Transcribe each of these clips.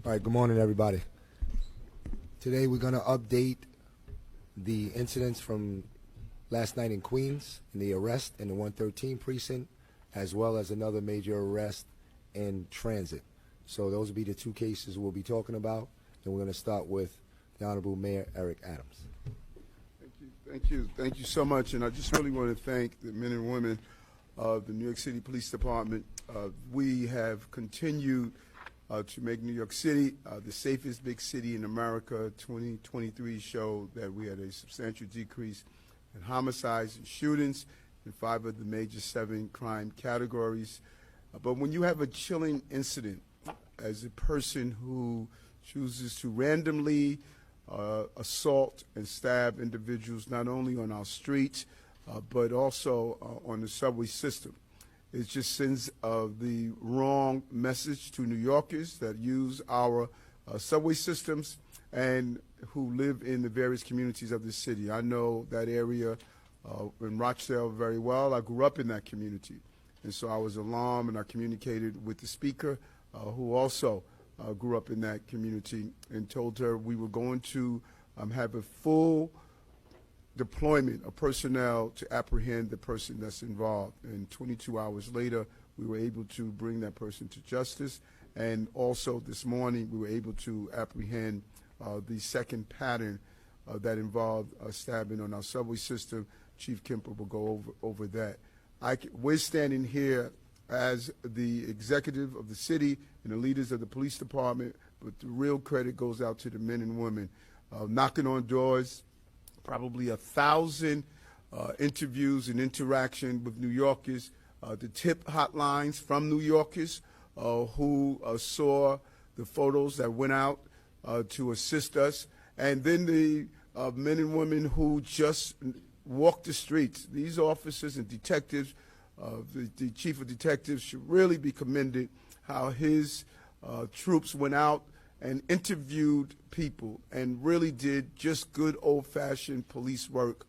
All right, good morning, everybody. Today we're going to update the incidents from last night in Queens, in the arrest in the 113 precinct, as well as another major arrest in transit. So those will be the two cases we'll be talking about, and we're going to start with the Honorable Mayor Eric Adams. Thank you so much. And I just really want to thank the men and women of the New York City Police Department. We have continued to make New York City the safest big city in America. 2023 showed that we had a substantial decrease in homicides and shootings in 5 of the major 7 crime categories. But when you have a chilling incident, as a person who chooses to randomly assault and stab individuals not only on our streets, but also on the subway system, it just sends the wrong message to New Yorkers that use our subway systems and who live in the various communities of the city. I know that area in Rochdale very well. I grew up in that community. And so I was alarmed, and I communicated with the speaker, who also grew up in that community, and told her we were going to have a full deployment of personnel to apprehend the person that's involved. And 22 hours later, we were able to bring that person to justice. And also this morning, we were able to apprehend the second pattern that involved stabbing on our subway system. Chief Kemper will go over that. We're standing here as the executive of the city and the leaders of the police department, but the real credit goes out to the men and women knocking on doors, probably 1,000 interviews and interaction with New Yorkers, the tip hotlines from New Yorkers who saw the photos that went out to assist us, and then the men and women who just walk the streets. These officers and detectives, the chief of detectives should really be commended how his troops went out and interviewed people and really did just good old-fashioned police work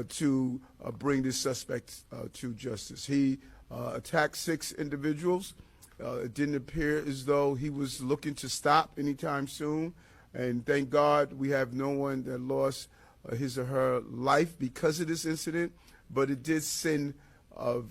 to bring this suspect to justice. He attacked 6 individuals. It didn't appear as though he was looking to stop anytime soon, and thank God we have no one that lost his or her life because of this incident, but it did send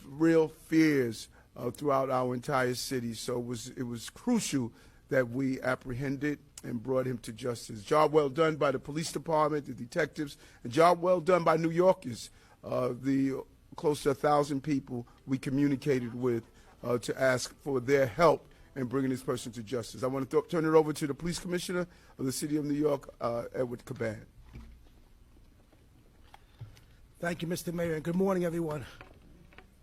real fears throughout our entire city. So it was crucial that we apprehended and brought him to justice. Job well done by the police department, the detectives, and job well done by New Yorkers, the close to 1,000 people we communicated with to ask for their help in bringing this person to justice. I want to turn it over to the police commissioner of the city of New York, Edward Caban. Thank you, Mr. Mayor, and good morning, everyone.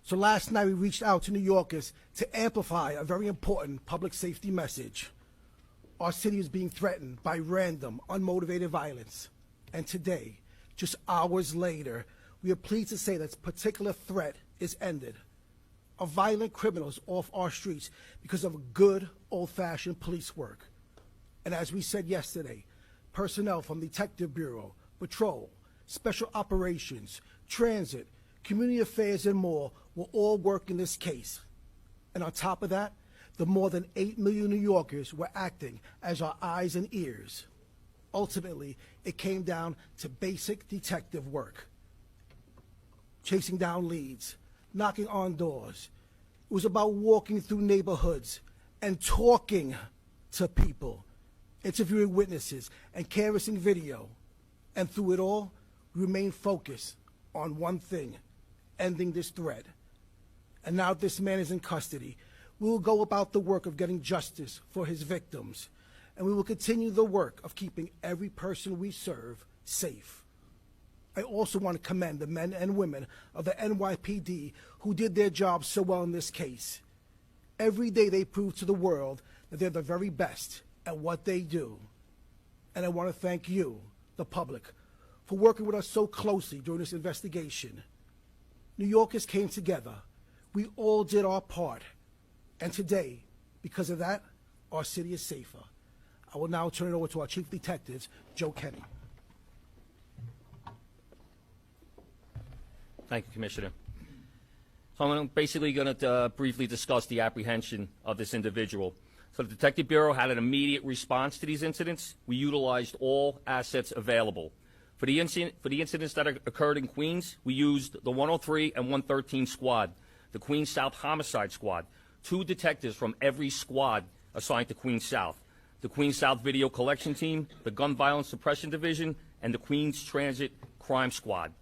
So last night we reached out to New Yorkers to amplify a very important public safety message. Our city is being threatened by random, unmotivated violence. And today, just hours later, we are pleased to say that particular threat is ended. A violent criminals off our streets because of good old-fashioned police work. And as we said yesterday, personnel from the Detective Bureau, Patrol, Special Operations, Transit, Community Affairs, and more will all work in this case. And on top of that, the more than 8 million New Yorkers were acting as our eyes and ears. Ultimately, it came down to basic detective work. Chasing down leads, knocking on doors. It was about walking through neighborhoods and talking to people, interviewing witnesses, and canvassing video. And through it all, we remained focused on one thing: ending this threat. And now this man is in custody. We will go about the work of getting justice for his victims, and we will continue the work of keeping every person we serve safe. I also want to commend the men and women of the NYPD who did their job so well in this case. Every day they prove to the world that they're the very best at what they do. And I want to thank you, the public, for working with us so closely during this investigation. New Yorkers came together. We all did our part. And today, because of that, our city is safer. I will now turn it over to our Chief Detectives, Joe Kenny. Thank you, Commissioner. So I'm basically going to briefly discuss the apprehension of this individual. So the Detective Bureau had an immediate response to these incidents. We utilized all assets available. For the incidents that occurred in Queens, we used the 103 and 113 squad, the Queens South Homicide Squad, 2 detectives from every squad assigned to Queens South, the Queens South Video Collection Team, the Gun Violence Suppression Division, and the Queens Transit Crime Squad.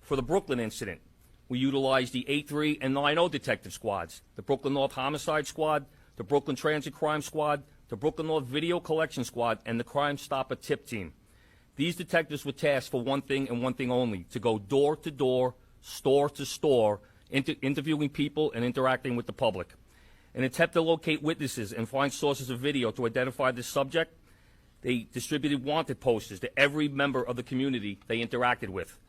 For the Brooklyn incident, we utilized the 8-3 and 9-0 detective squads, the Brooklyn North Homicide Squad, the Brooklyn Transit Crime Squad, the Brooklyn North Video Collection Squad, and the Crime Stopper Tip Team. These detectives were tasked for one thing and one thing only, to go door to door, store to store, interviewing people and interacting with the public. In an attempt to locate witnesses and find sources of video to identify this subject, they distributed wanted posters to every member of the community they interacted with.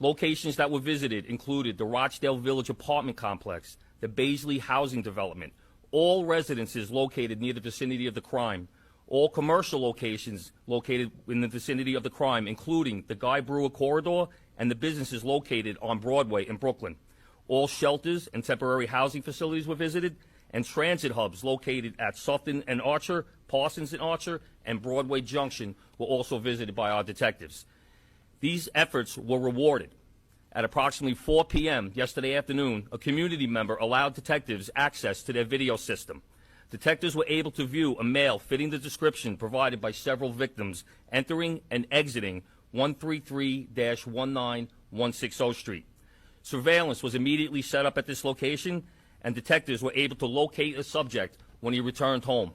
Locations that were visited included the Rochdale Village apartment complex, the Baisley housing development, all residences located near the vicinity of the crime, all commercial locations located in the vicinity of the crime, including the Guy Brewer corridor and the businesses located on Broadway in Brooklyn. All shelters and temporary housing facilities were visited, and transit hubs located at Sufton and Archer, Parsons and Archer, and Broadway Junction were also visited by our detectives. These efforts were rewarded. At approximately 4 p.m. yesterday afternoon, a community member allowed detectives access to their video system. Detectives were able to view a male fitting the description provided by several victims entering and exiting 133-19160 Street. Surveillance was immediately set up at this location, and detectives were able to locate a subject when he returned home.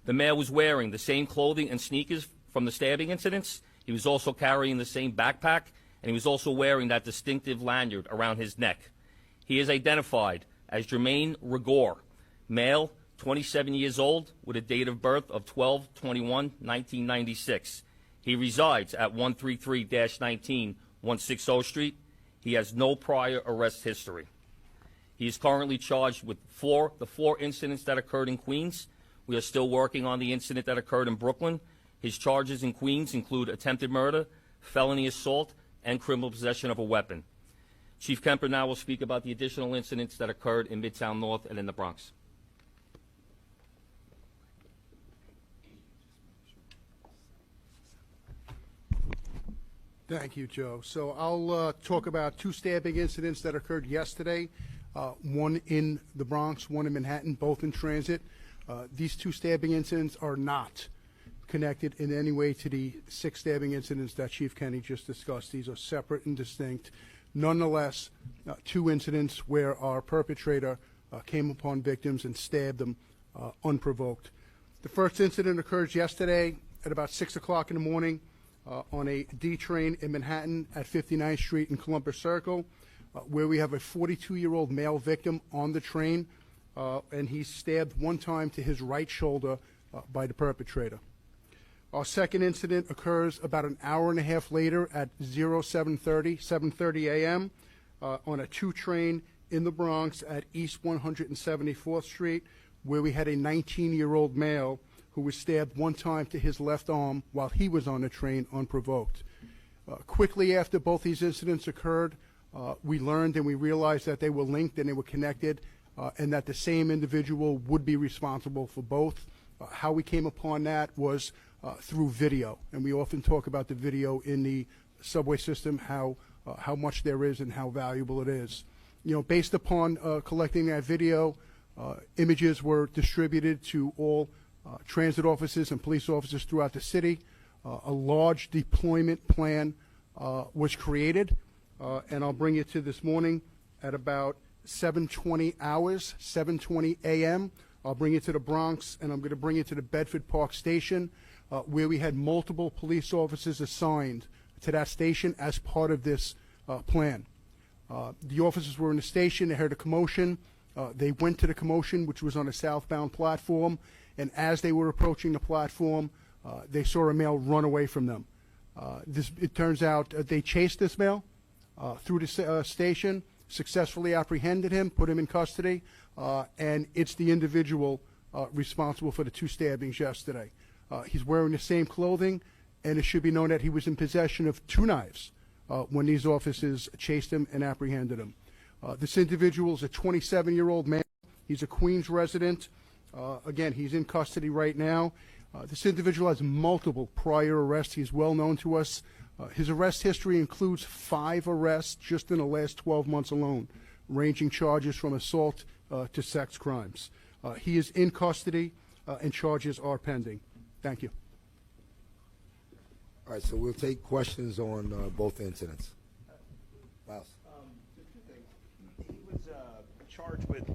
The male was wearing the same clothing and sneakers from the stabbing incidents. He was also carrying the same backpack, and he was also wearing that distinctive lanyard around his neck. He is identified as Jermaine Rigor, male, 27 years old, with a date of birth of 12/21/1996. He resides at 133-19-160 Street. He has no prior arrest history. He is currently charged with the four incidents that occurred in Queens. We are still working on the incident that occurred in Brooklyn. His charges in Queens include attempted murder, felony assault, and criminal possession of a weapon. Chief Kemper now will speak about the additional incidents that occurred in Midtown North and in the Bronx. Thank you, Joe. So I'll talk about 2 stabbing incidents that occurred yesterday, one in the Bronx, one in Manhattan, both in transit. These 2 stabbing incidents are not connected in any way to the 6 stabbing incidents that Chief Kenny just discussed. These are separate and distinct. Nonetheless, 2 incidents where our perpetrator came upon victims and stabbed them unprovoked. The first incident occurs yesterday at about 6 o'clock in the morning on a D train in Manhattan at 59th Street and Columbus Circle, where we have a 42-year-old male victim on the train, and he's stabbed one time to his right shoulder by the perpetrator. Our second incident occurs about an hour and a half later at 7:30 a.m. On a 2 train in the Bronx at East 174th Street, where we had a 19-year-old male who was stabbed one time to his left arm while he was on the train unprovoked. Quickly after both these incidents occurred, we learned and we realized that they were linked and they were connected, and that the same individual would be responsible for both. How we came upon that was through video, and we often talk about the video in the subway system, how much there is and how valuable it is. You know, based upon collecting that video, images were distributed to all transit offices and police officers throughout the city. A large deployment plan was created, and I'll bring you to this morning at about 7:20 a.m. I'll bring you to the Bronx, and I'm going to bring you to the Bedford Park Station, where we had multiple police officers assigned to that station as part of this plan. The officers were in the station. They heard a commotion. They went to the commotion, which was on a southbound platform, and as they were approaching the platform, they saw a male run away from them. It turns out they chased this male through the station, successfully apprehended him, put him in custody, and it's the individual responsible for the 2 stabbings yesterday. He's wearing the same clothing, and it should be known that he was in possession of 2 knives when these officers chased him and apprehended him. This individual is a 27-year-old man. He's a Queens resident. Again, he's in custody right now. This individual has multiple prior arrests. He's well known to us. His arrest history includes 5 arrests just in the last 12 months alone, ranging charges from assault to sex crimes. He is in custody, and charges are pending. Thank you. All right, so we'll take questions on both incidents. Miles.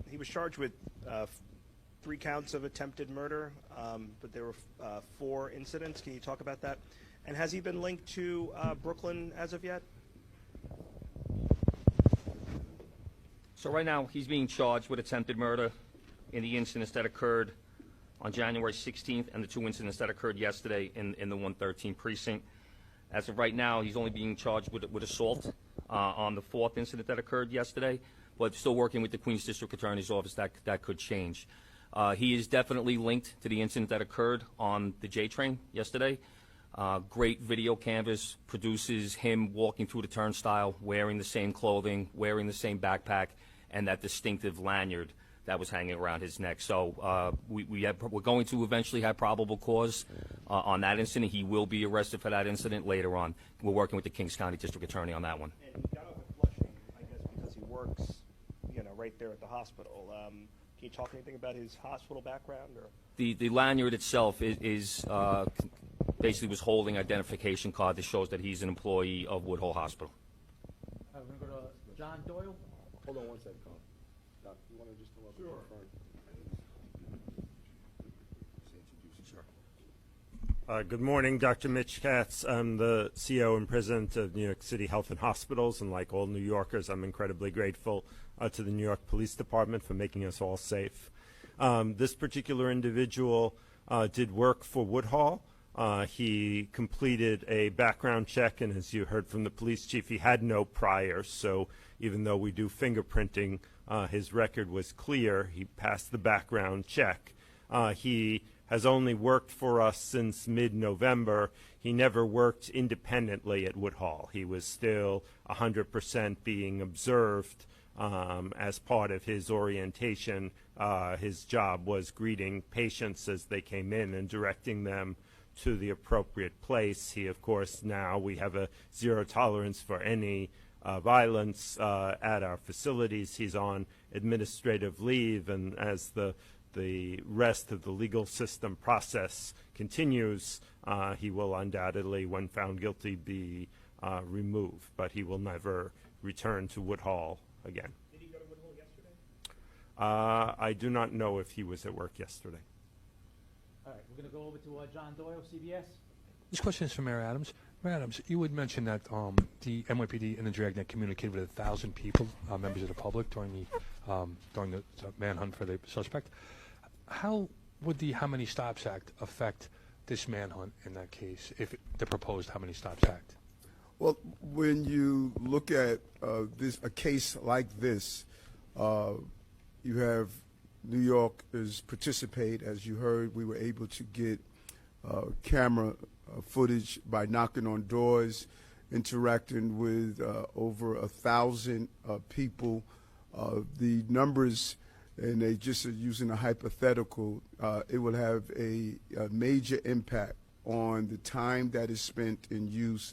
He was charged with 3 counts of attempted murder, but there were 4 incidents. Can you talk about that? And has he been linked to Brooklyn as of yet? So right now, he's being charged with attempted murder in the incidents that occurred on January 16th and the 2 incidents that occurred yesterday in the 113 precinct. As of right now, he's only being charged with assault on the 4th incident that occurred yesterday, but still working with the Queens District Attorney's Office. That could change. He is definitely linked to the incident that occurred on the J train yesterday. Great video canvas produces him walking through the turnstile, wearing the same clothing, wearing the same backpack, and that distinctive lanyard that was hanging around his neck. So we're going to eventually have probable cause on that incident. He will be arrested for that incident later on. We're working with the Kings County District Attorney on that one. And he got off with Flushing, I guess, because he works, right there at the hospital. Can you talk anything about his hospital background? Or The lanyard itself is basically was holding identification card that shows that he's an employee of Woodhull Hospital. We're going to go to John Doyle. Hold on one second, Carl. Doc, you want to just come up and confirm? Good morning, Dr. Mitch Katz. I'm the CEO and president of New York City Health and Hospitals, and like all New Yorkers, I'm incredibly grateful to the New York Police Department for making us all safe. This particular individual did work for Woodhull. He completed a background check, and as you heard from the police chief, he had no priors. So even though we do fingerprinting, his record was clear. He passed the background check. He has only worked for us since mid-November. He never worked independently at Woodhull. He was still 100% being observed as part of his orientation. His job was greeting patients as they came in and directing them to the appropriate place. He, of course, now we have a zero tolerance for any violence at our facilities. He's on administrative leave, and as the rest of the legal system process continues, he will undoubtedly, when found guilty, be removed, but he will never return to Woodhull again. did he go to Woodhull yesterday? I do not know if he was at work yesterday. All right, we're going to go over to John Doyle, CBS. This question is from Mayor Adams. Mayor Adams, you would mention that the NYPD and the Dragnet communicated with 1,000 people, members of the public, during the manhunt for the suspect. How would the How Many Stops Act affect this manhunt in that case, if the proposed How Many Stops Act? Well, when you look at a case like this, you have New Yorkers participate. As you heard, we were able to get camera footage by knocking on doors, interacting with over 1,000 people. The numbers, and they just are using a hypothetical, it will have a major impact on the time that is spent in use.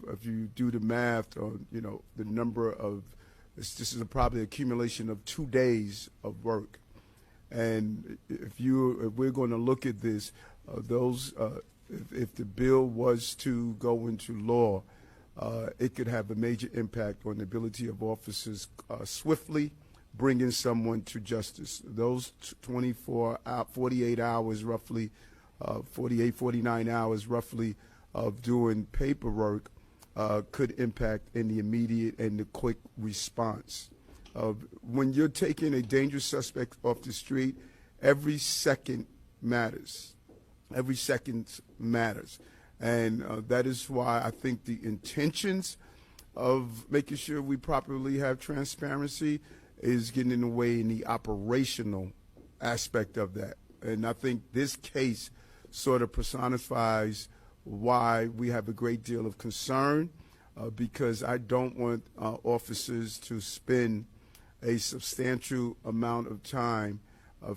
If you do the math on, the number of, this is probably accumulation of 2 days of work. And if we're going to look at this, if the bill was to go into law, it could have a major impact on the ability of officers swiftly bringing someone to justice. Those 48 hours roughly, 49 hours roughly of doing paperwork could impact in the immediate and the quick response. When you're taking a dangerous suspect off the street, every second matters. Every second matters. And that is why I think the intentions of making sure we properly have transparency is getting in the way in the operational aspect of that. And I think this case sort of personifies why we have a great deal of concern, because I don't want officers to spend a substantial amount of time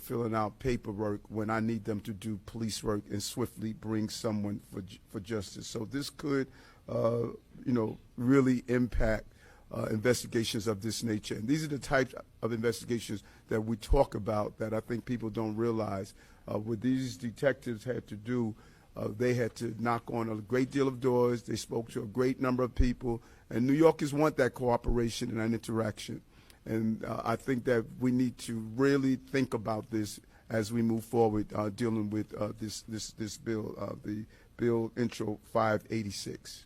filling out paperwork when I need them to do police work and swiftly bring someone for justice. So this could, really impact investigations of this nature. And these are the types of investigations that we talk about that I think people don't realize. What these detectives had to do, they had to knock on a great deal of doors. They spoke to a great number of people. And New Yorkers want that cooperation and that interaction. And I think that we need to really think about this as we move forward dealing with this bill, the Bill Intro 586.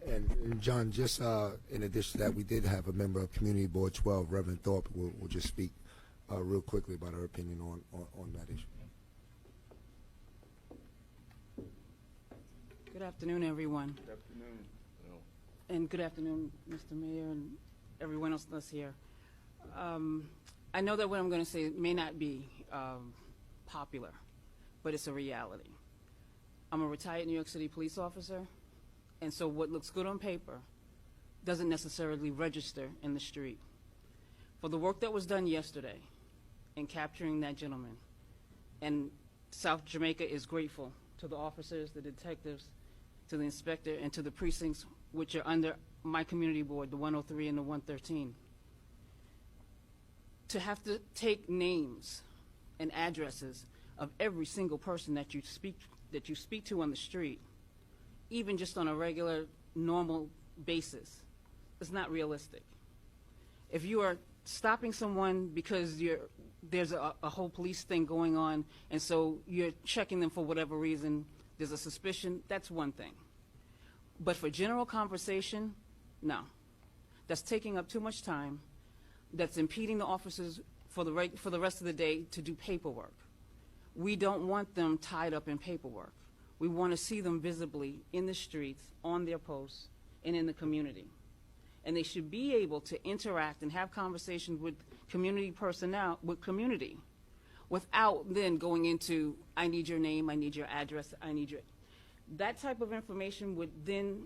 And John, just in addition to that, we did have a member of Community Board 12, Reverend Thorpe, will just speak real quickly about her opinion on that issue. Good afternoon, everyone. Good afternoon. And good afternoon, Mr. Mayor and everyone else that's here. I know that what I'm going to say may not be popular, but it's a reality. I'm a retired New York City police officer, and so what looks good on paper doesn't necessarily register in the street. For the work that was done yesterday in capturing that gentleman, and South Jamaica is grateful to the officers, the detectives, to the inspector, and to the precincts which are under my community board, the 103 and the 113. To have to take names and addresses of every single person that you speak to on the street, even just on a regular, normal basis, is not realistic. If you are stopping someone because there's a whole police thing going on, and so you're checking them for whatever reason, there's a suspicion, that's one thing. But for general conversation, no. That's taking up too much time. That's impeding the officers for the rest of the day to do paperwork. We don't want them tied up in paperwork. We want to see them visibly in the streets, on their posts, and in the community. And they should be able to interact and have conversations with community personnel, with community, without then going into, I need your name, I need your address, I need your... That type of information would then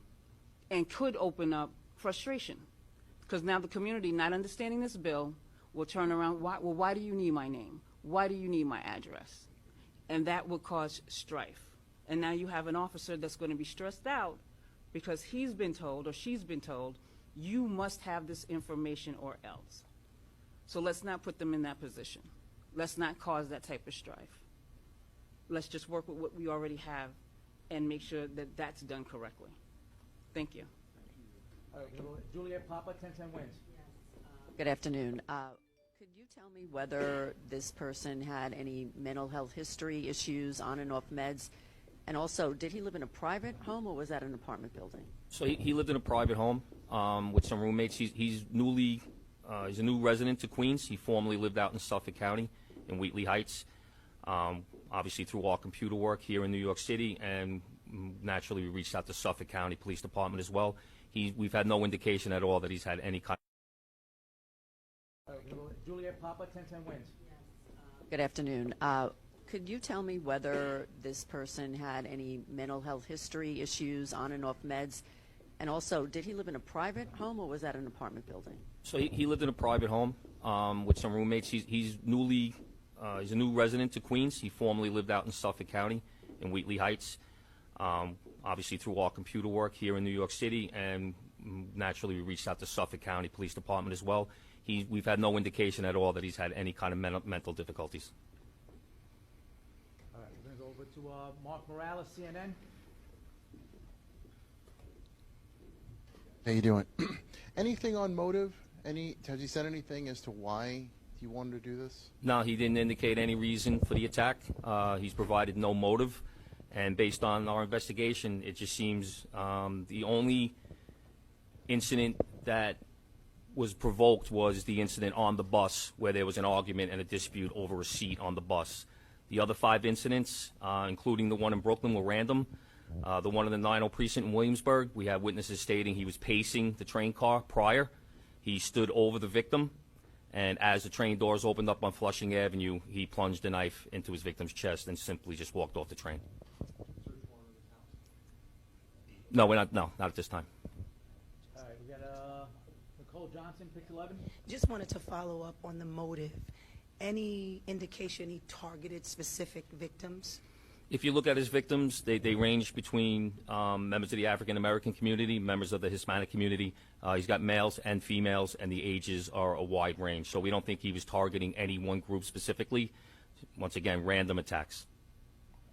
and could open up frustration, because now the community, not understanding this bill, will turn around, why do you need my name? Why do you need my address? And that will cause strife. And now you have an officer that's going to be stressed out because he's been told or she's been told, you must have this information or else. So let's not put them in that position. Let's not cause that type of strife. Let's just work with what we already have and make sure that that's done correctly. Thank you. All right, Juliet Papa, 1010 wins. Good afternoon. Could you tell me whether this person had any mental health history issues, on and off meds? And also, did he live in a private home or was that an apartment building? So he lived in a private home with some roommates. He's a new resident to Queens. He formerly lived out in Suffolk County in Wheatley Heights. Obviously through our computer work here in New York City, and naturally we reached out to Suffolk County Police Department as well. We've had no indication at all that he's had any kind. All right, Juliet Papa, 1010 wins. Good afternoon. Could you tell me whether this person had any mental health history issues, on and off meds? And also, did he live in a private home or was that an apartment building? So he lived in a private home with some roommates. He's a new resident to Queens. He formerly lived out in Suffolk County in Wheatley Heights. Obviously through our computer work here in New York City, and naturally we reached out to Suffolk County Police Department as well. We've had no indication at all that he's had any kind of mental difficulties. All right, we're going to go over to Mark Morales, CNN. How you doing? Anything on motive? Has he said anything as to why he wanted to do this? No, he didn't indicate any reason for the attack. He's provided no motive. And based on our investigation, it just seems the only incident that was provoked was the incident on the bus where there was an argument and a dispute over a seat on the bus. The other 5 incidents, including the one in Brooklyn, were random. The one in the 90 precinct in Williamsburg, we have witnesses stating he was pacing the train car prior. He stood over the victim, and as the train doors opened up on Flushing Avenue, he plunged a knife into his victim's chest and simply just walked off the train. No, not at this time. All right, we got Nicole Johnson, Pix 11. Just wanted to follow up on the motive. any indication he targeted specific victims? If you look at his victims, they range between members of the African American community, members of the Hispanic community. He's got males and females, and the ages are a wide range. So we don't think he was targeting any one group specifically. Once again, random attacks.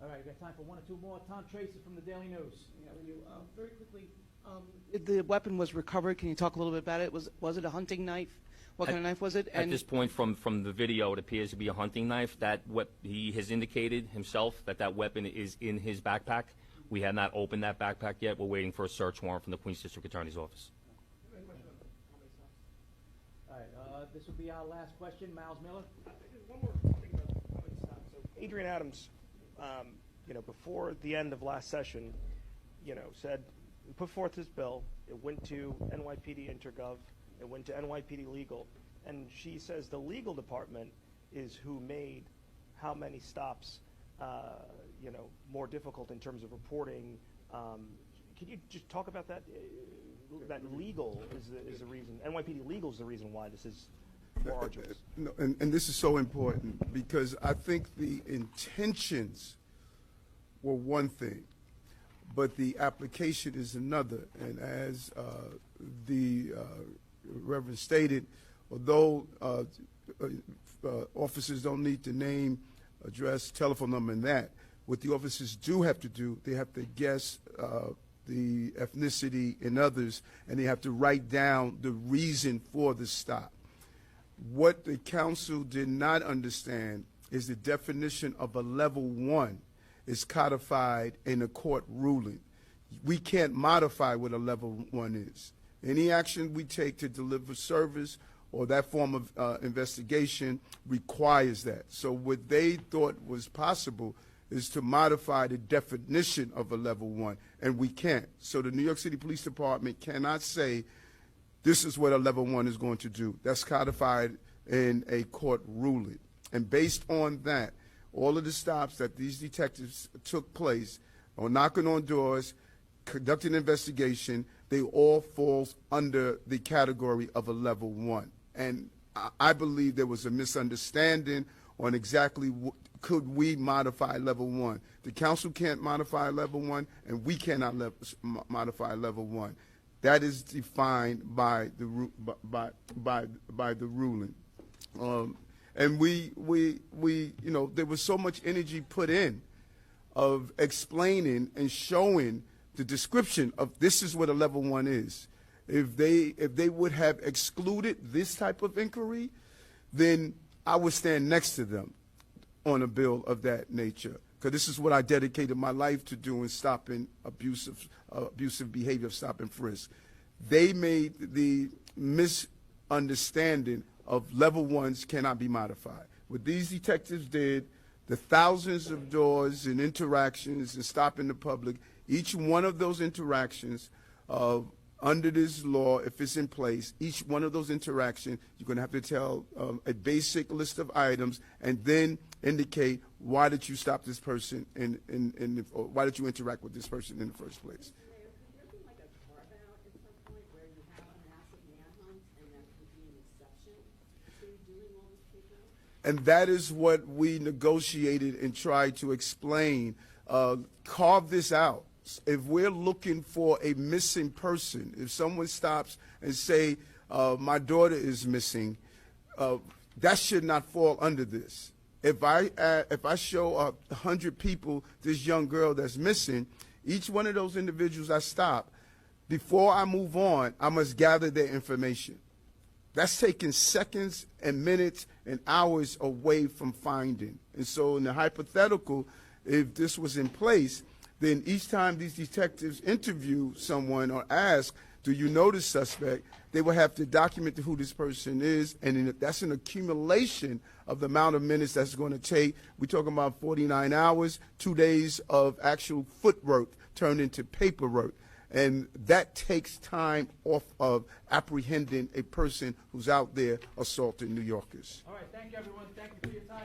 All right, we got time for one or two more. Tom Tracy from the Daily News. Very quickly, the weapon was recovered. Can you talk a little bit about it? Was it a hunting knife? What kind of knife was it? At this point, from the video, it appears to be a hunting knife. He has indicated himself that weapon is in his backpack. We have not opened that backpack yet. We're waiting for a search warrant from the Queens District Attorney's Office. All right, this will be our last question. Miles Miller. One more thing about how it stopped. So Adrian Adams, before the end of last session, said, put forth this bill. It went to NYPD Intergov. It went to NYPD Legal. And she says the legal department is who made how many stops, more difficult in terms of reporting. Can you just talk about that? That legal is the reason. NYPD Legal is the reason why this is more arduous. No, and this is so important because I think the intentions were one thing, but the application is another. And as the Reverend stated, although officers don't need to name, address, telephone number, and that, what the officers do have to do, they have to guess the ethnicity and others, and they have to write down the reason for the stop. What the council did not understand is the definition of a level 1 is codified in a court ruling. We can't modify what a level 1 is. Any action we take to deliver service or that form of investigation requires that. So what they thought was possible is to modify the definition of a level 1, and we can't. So the New York City Police Department cannot say this is what a level 1 is going to do. That's codified in a court ruling. And based on that, all of the stops that these detectives took place, or knocking on doors, conducting an investigation, they all fall under the category of a level 1. And I believe there was a misunderstanding on exactly could we modify level 1. The council can't modify level 1, and we cannot modify level 1. That is defined by the by the ruling. And we there was so much energy put in of explaining and showing the description of this is what a level 1 is. If they would have excluded this type of inquiry, then I would stand next to them on a bill of that nature, because this is what I dedicated my life to doing, stopping abusive behavior, stop and frisk. They made the misunderstanding of level 1s cannot be modified. What these detectives did, the thousands of doors and interactions and stopping the public, each one of those interactions under this law, if it's in place, each one of those interactions, you're going to have to tell a basic list of items and then indicate why did you stop this person or why did you interact with this person in the first place. Mayor, could there be like a carve-out at some point where you have a massive manhunt and that could be an exception to doing all these people? And that is what we negotiated and tried to explain. Carve this out. If we're looking for a missing person, if someone stops and say, my daughter is missing, that should not fall under this. If I show 100 people this young girl that's missing, each one of those individuals I stop, before I move on, I must gather their information. That's taking seconds and minutes and hours away from finding. And so in the hypothetical, if this was in place, then each time these detectives interview someone or ask, do you know the suspect, they will have to document who this person is, and that's an accumulation of the amount of minutes that's going to take. We're talking about 49 hours, 2 days of actual footwork turned into paperwork. And that takes time off of apprehending a person who's out there assaulting New Yorkers. All right, thank you, everyone. Thank you for your time.